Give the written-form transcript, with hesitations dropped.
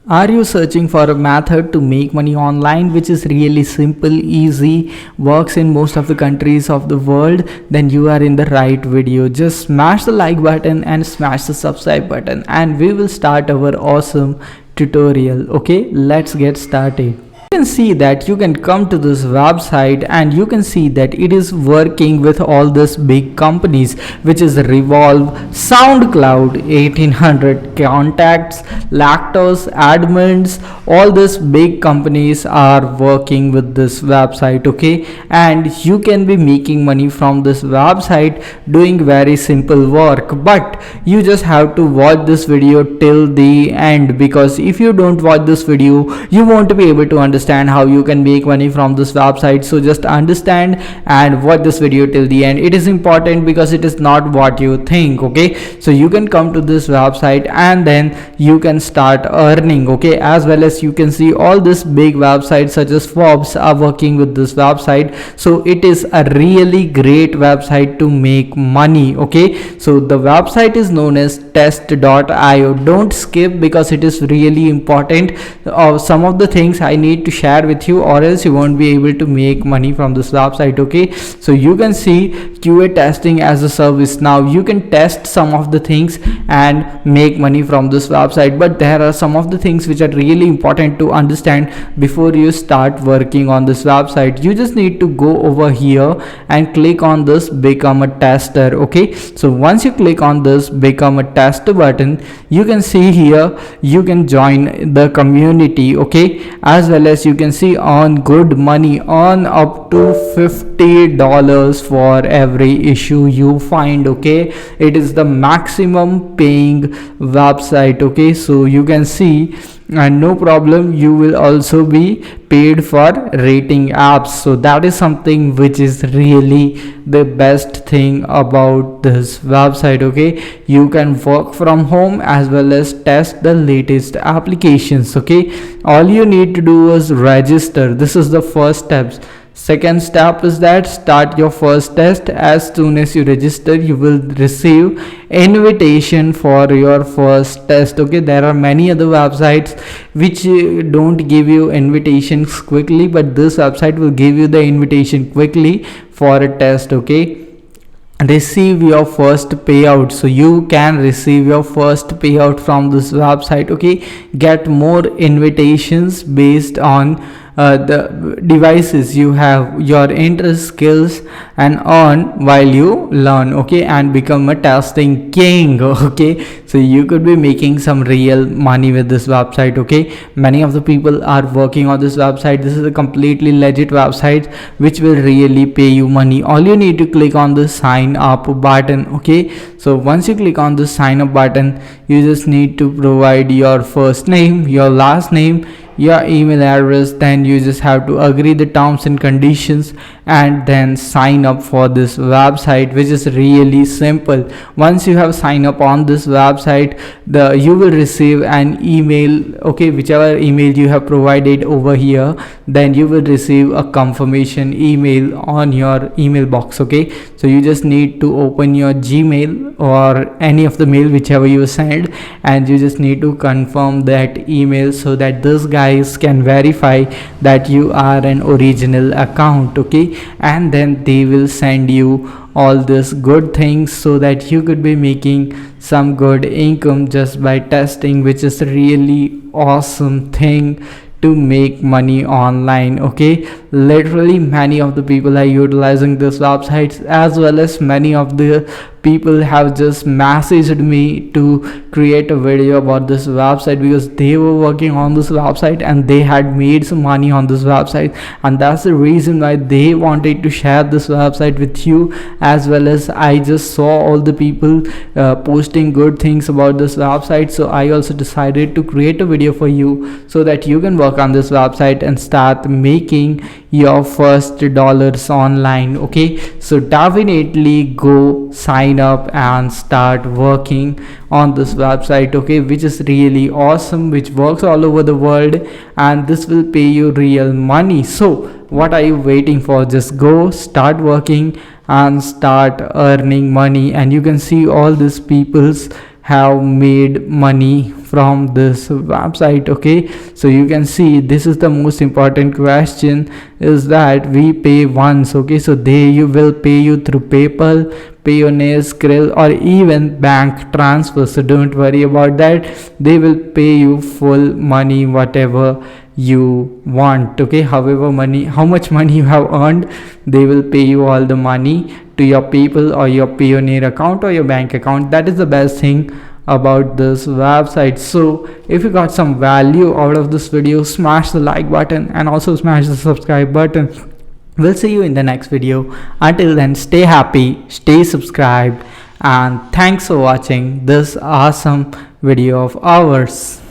Are you searching for a method to make money online which is really simple, easy, works in most of the countries of the world? Then you are in the right video. Just smash the like button and smash the subscribe button, and we will start our awesome tutorial. Okay, let's get started. You can see that you can come to this website and you can see that it is working with all these big companies, which is Revolve, SoundCloud, 1800 Contacts, Lactose, Admins. All these big companies are working with this website. Okay, and you can be making money from this website doing very simple work, but you just have to watch this video till the end, because if you don't watch this video you won't be able to understand how you can make money from this website. So just understand and watch this video till the end. It is important because it is not what you think. Okay, so you can come to this website and then you can start earning. Okay, as well as you can see all these big websites such as Forbes are working with this website. So it is a really great website to make money. Okay, so the website is known as test.io. Don't skip, because it is really important. Some of the things I need to share with you, or else you won't be able to make money from this website. Okay, so you can see QA testing as a service. Now you can test some of the things and make money from this website, but there are some of the things which are really important to understand before you start working on this website. You just need to go over here and click on this become a tester. Okay, so once you click on this become a tester button, you can see here you can join the community. Okay, as well as you can see on good money, on up to $50 for every issue you find. Okay, it is the maximum paying website. Okay, so you can see, and no problem, you will also be paid for rating apps. So that is something which is really the best thing about this website. Okay, you can work from home as well as test the latest applications. Okay, all you need to do is register. This is the first step. Second step is that start your first test. As soon as you register, you will receive invitation for your first test. Okay, there are many other websites which don't give you invitations quickly, but this website will give you the invitation quickly for a test. Okay, receive your first payout. So you can receive your first payout from this website. Okay, get more invitations based on the devices you have, your interest, skills, and earn while you learn. Okay, and become a testing king. Okay, so you could be making some real money with this website. Okay, many of the people are working on this website. This is a completely legit website which will really pay you money. All you need to click on the sign up button. Okay, so once you click on the sign up button, you just need to provide your first name, your last name, your email address. Then you just have to agree the terms and conditions and then sign up for this website, which is really simple. Once you have signed up on this website, you will receive an email. Okay, whichever email you have provided over here, then you will receive a confirmation email on your email box. Okay, so you just need to open your Gmail or any of the mail whichever you send, and you just need to confirm that email so that this guys can verify that you are an original account. Okay, and then they will send you all these good things so that you could be making some good income just by testing, which is a really awesome thing to make money online. Okay, literally many of the people are utilizing this website, as well as many of the people have just messaged me to create a video about this website because they were working on this website and they had made some money on this website, and that's the reason why they wanted to share this website with you. As well as I just saw all the people posting good things about this website, so I also decided to create a video for you so that you can work on this website and start making your first dollars online. Okay, so definitely go sign up and start working on this website. Okay, which is really awesome, which works all over the world, and this will pay you real money. So what are you waiting for? Just go start working and start earning money. And you can see all these people's have made money from this website. Okay, so you can see this is the most important question, is that we pay once. Okay, so they you will pay you through PayPal, Payoneer, Skrill, or even bank transfer. So don't worry about that, they will pay you full money whatever you want. Okay, how much money you have earned, they will pay you all the money to your PayPal or your Payoneer account or your bank account. That is the best thing about this website. So if you got some value out of this video, smash the like button and also smash the subscribe button. We'll see you in the next video. Until then, stay happy, stay subscribed, and thanks for watching this awesome video of ours.